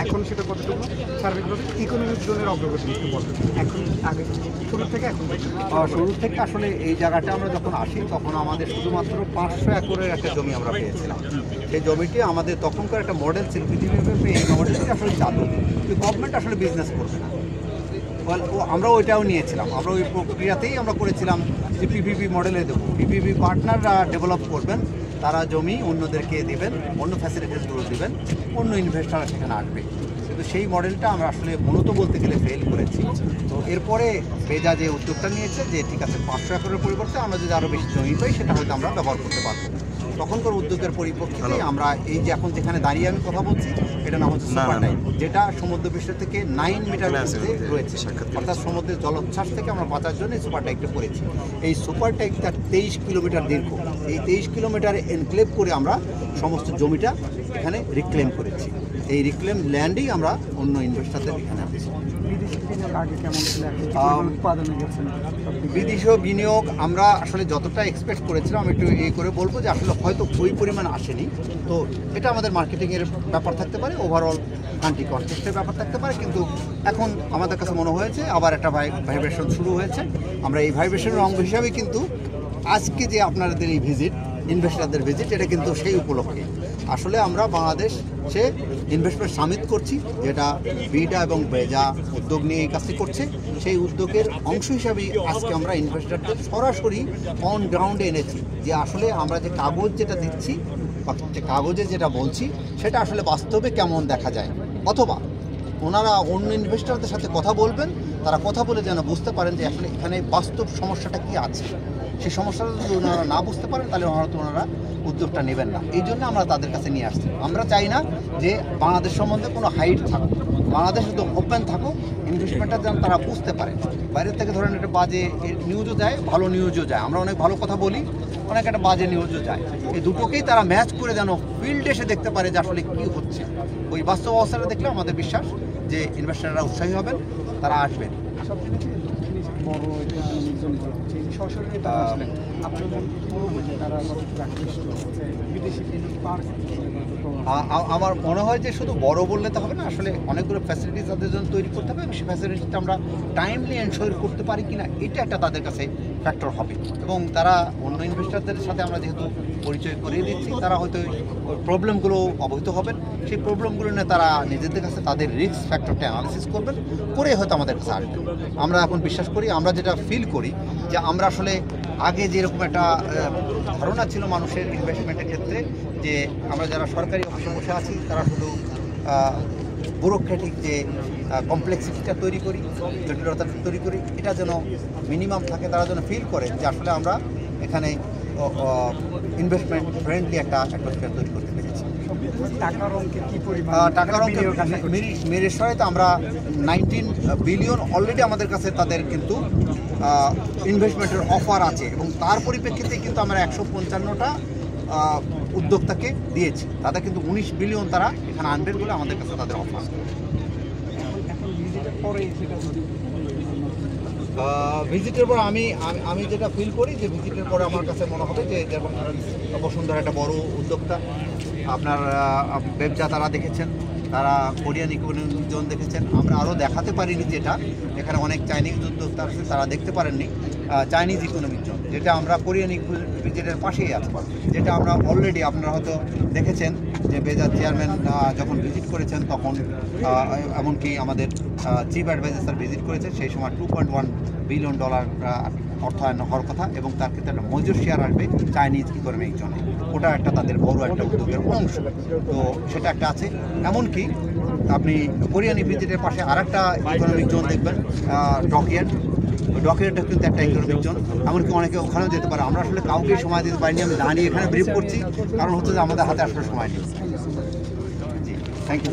এখন সেটা কতটুকু সার্বিকভাবে ইকোনমিক জোনের অগ্রগতি একটু বলবেন এখন আগে শুরু থেকে এখন শুরু থেকে আসলে এই জায়গাটা আমরা যখন আসি তখন আমাদের শুধুমাত্র 500 একরের একটা জমি আমরা পেয়েছিলাম। সেই জমিটি আমাদের তখনকার একটা মডেল ছিল, পৃথিবীব্যাপী এই মডেলটি আসলে চালু, কিন্তু গভর্নমেন্ট আসলে বিজনেস করবে না। আমরা ওইটাও নিয়েছিলাম, আমরা ওই প্রক্রিয়াতেই আমরা করেছিলাম যে পিপিপি মডেলে দেবো, পিপিপি পার্টনাররা ডেভেলপ করবেন, তারা জমি অন্যদেরকে দেবেন, অন্য ফ্যাসিলিটিসগুলো দেবেন, অন্য ইনভেস্টাররা সেখানে আসবে। কিন্তু সেই মডেলটা আমরা আসলে মূলত বলতে গেলে ফেল করেছি। তো এরপরে বেজা যে উদ্যোগটা নিয়েছে যে ঠিক আছে 500 একরের পরিবর্তে আমরা যদি আরও বেশি জমি পাই সেটা হয়তো আমরা ব্যবহার করতে পারবো। তখনকার উদ্যোগের পরিপ্রেক্ষিতে আমরা এই যে এখন যেখানে দাঁড়িয়ে আমি কথা বলছি এটা নাম হচ্ছে সুপার টাইপ, যেটা সমুদ্রপৃষ্ঠ থেকে 9 মিটার রয়েছে, অর্থাৎ সমুদ্রের জলোচ্ছ্বাস থেকে আমরা বাঁচার জন্য এই সুপার টাইপটা করেছি। এই সুপার টাইপটা 23 কিলোমিটার দীর্ঘ, এই 23 কিলোমিটার এনক্লেভ করে আমরা সমস্ত জমিটা এখানে রিক্লেম করেছি। এই রিক্লেম ল্যান্ডেই আমরা অন্য ইনভেস্টারদের এখানে আনছি। বিদেশি বিনিয়োগ আমরা আসলে যতটা এক্সপেক্ট করেছিলাম একটু করে বলবো যে আসলে হয়তো ওই পরিমাণ আসেনি। তো এটা আমাদের মার্কেটিংয়ের ব্যাপার থাকতে পারে, ওভারঅল কান্ট্রি কনটেক্সটের ব্যাপার থাকতে পারে, কিন্তু এখন আমাদের কাছে মনে হয়েছে আবার একটা ভাইব্রেশন শুরু হয়েছে। আমরা এই ভাইব্রেশনের অঙ্গ হিসাবে কিন্তু আজকে যে আপনাদের এই ভিজিট, ইনভেস্টারদের ভিজিট, এটা কিন্তু সেই উপলক্ষে আসলে আমরা বাংলাদেশে ইনভেস্টমেন্ট সামিট করছি, যেটা বিডা এবং বেজা উদ্যোগ নিয়ে এই কাজটি করছে। সেই উদ্যোগের অংশ হিসাবেই আজকে আমরা ইনভেস্টারদের সরাসরি অন গ্রাউন্ডে এনেছি, যে আসলে আমরা যে কাগজ যেটা দিচ্ছি বা কাগজে যেটা বলছি সেটা আসলে বাস্তবে কেমন দেখা যায়, অথবা ওনারা অন্য ইনভেস্টারদের সাথে কথা বলবেন, তারা কথা বলে যেন বুঝতে পারেন যে আসলে এখানে বাস্তব সমস্যাটা কি আছে। সেই সমস্যাটা যদি ওনারা না বুঝতে পারেন তাহলে হয়তো ওনারা উদ্যোগটা নেবেন না। এই জন্য আমরা তাদের কাছে নিয়ে আসছি। আমরা চাই না যে বাংলাদেশ সম্বন্ধে কোনো হাইট থাকুক, বাংলাদেশ শুধু ওপেন থাকুক, ইনভেস্টমেন্টটা যেন তারা বুঝতে পারে। বাইরের থেকে ধরেন একটা বাজে নিউজও যায়, ভালো নিউজও যায়, আমরা অনেক ভালো কথা বলি, অনেক একটা বাজে নিউজও যায়। এই দুটোকেই তারা ম্যাচ করে যেন ফিল্ড এসে দেখতে পারে যে আসলে কী হচ্ছে। ওই বাস্তব অবস্থাটা দেখলে আমাদের বিশ্বাস যে ইনভেস্টাররা উৎসাহী হবেন, তারা আসবেন। আমার মনে হয় যে শুধু বড় বললে তো হবে না, আসলে অনেকগুলো ফ্যাসিলিটিস তাদের জন্য তৈরি করতে হবে, এবং সেই ফ্যাসিলিটিসটা আমরা টাইমলি এনশোর করতে পারি কিনা এটা একটা তাদের কাছে ফ্যাক্টর হবে। এবং তারা অন্য ইনভেস্টারদের সাথে আমরা যেহেতু পরিচয় করিয়ে দিচ্ছি, তারা হয়তো ওই প্রবলেমগুলো অবহিত হবেন, সেই প্রবলেমগুলো নিয়ে তারা নিজেদের কাছে তাদের রিস্ক ফ্যাক্টরটা অ্যানালিসিস করবেন, করে হয়তো আমাদের কাছে আসবেন। আমরা এখন বিশ্বাস করি, আমরা যেটা ফিল করি যে আমরা আসলে আগে যেরকম একটা ধারণা ছিল মানুষের ইনভেস্টমেন্টের ক্ষেত্রে, যে আমরা যারা সরকারি অফিসে বসে আছি তারা শুধু ব্যুরোক্রেটিক যে কমপ্লেক্সিটিটা তৈরি করি, জটিলতা তৈরি করি, এটা যেন মিনিমাম থাকে, তারা যেন ফিল করে যে আসলে আমরা এখানে ইনভেস্টমেন্ট ফ্রেন্ডলি একটা অ্যাটমসফিয়ার তৈরি করতে পেরেছি। টাকার অঙ্কে মেরেশ্বরে তো আমরা 19 বিলিয়ন অলরেডি আমাদের কাছে তাদের কিন্তু ইনভেস্টমেন্টের অফার আছে, এবং তার পরিপ্রেক্ষিতে কিন্তু আমরা 155টা উদ্যোক্তাকে দিয়েছি, তাদের কিন্তু 19 বিলিয়ন তারা এখানে আনবেন বলে আমাদের কাছে তাদের অফার। ভিজিটের পর আমি যেটা ফিল করি যে ভিজিটের পরে আমার কাছে মনে হবে যে যেমন বসুন্ধরা একটা বড় উদ্যোক্তা, আপনার ব্যবসা তারা দেখেছেন, তারা কোরিয়ান ইকোনমিক জোন দেখেছেন, আমরা আরও দেখাতে পারিনি যেটা এখানে অনেক চাইনিজ উদ্যোক্তা আছে তারা দেখতে পারেননি, চাইনিজ ইকোনমিক জোন, যেটা আমরা কোরিয়ান ভিজিটের পাশেই আছে, যেটা আমরা অলরেডি আপনারা হয়তো দেখেছেন যে বেজার চেয়ারম্যান যখন ভিজিট করেছেন তখন এমনকি আমাদের চিফ অ্যাডভাইজার ভিজিট করেছেন, সেই সময় $2.1 বিলিয়ন অর্থায়ন হওয়ার কথা, এবং তার ক্ষেত্রে একটা মেজর শেয়ার আসবে চাইনিজ ইকোনমিক জোনে, ওটা একটা তাদের বড় একটা উদ্যোগের অংশ। তো সেটা একটা আছে। এমনকি আপনি কোরিয়ান ভিজিটের পাশে আর একটা ইকোনমিক জোন দেখবেন, ডকিয়ার্ডটা কিন্তু একটা ইকোনমিক জোন, এমনকি অনেকে ওখানেও যেতে পারে। আমরা আসলে কাউকে সময় দিতে পারিনি, আমি দাঁড়িয়ে এখানে ব্রিফ করছি, কারণ হচ্ছে যে আমাদের হাতে আসলে সময় নেই। জি, থ্যাংক ইউ।